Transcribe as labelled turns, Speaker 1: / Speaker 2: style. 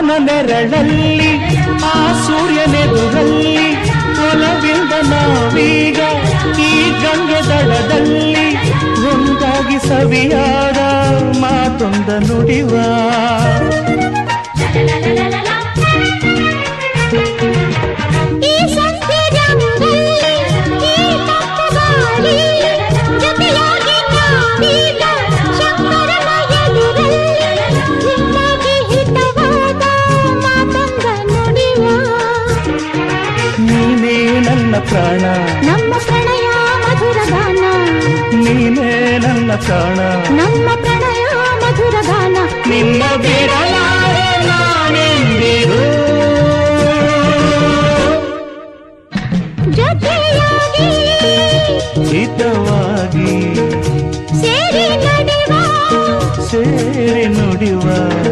Speaker 1: ಅವನ ನೆರಳಲ್ಲಿ ಆ ಸೂರ್ಯನೆದುರಲ್ಲಿ ಒಲವಿಂದ ನಾವೀಗ ಈ ಗಂಗೆ ದಡದಲ್ಲಿ ಒಂದಾಗಿ ಸವಿಯಾದ ಮಾತೊಂದ ನುಡಿವ ನೀನೇ ನನ್ನ ಪ್ರಾಣ
Speaker 2: ನಮ್ಮ ಪ್ರಣಯ ಮಧುರ ಗಾನ
Speaker 1: ನೀನೇ ನನ್ನ ಪ್ರಾಣ
Speaker 2: ನಮ್ಮ ಪ್ರಣಯ ಮಧುರ ಗಾನ
Speaker 1: ನಿನ್ನ ಬಿಡಲಾರೆ ನಾನೆಂದಿರು
Speaker 2: ಜೊತೆಯಾಗಿ
Speaker 1: ಹಿತವಾಗಿ
Speaker 2: ಸೇರಿ ನಡೆವ
Speaker 1: ಸೇರಿ ನುಡಿವ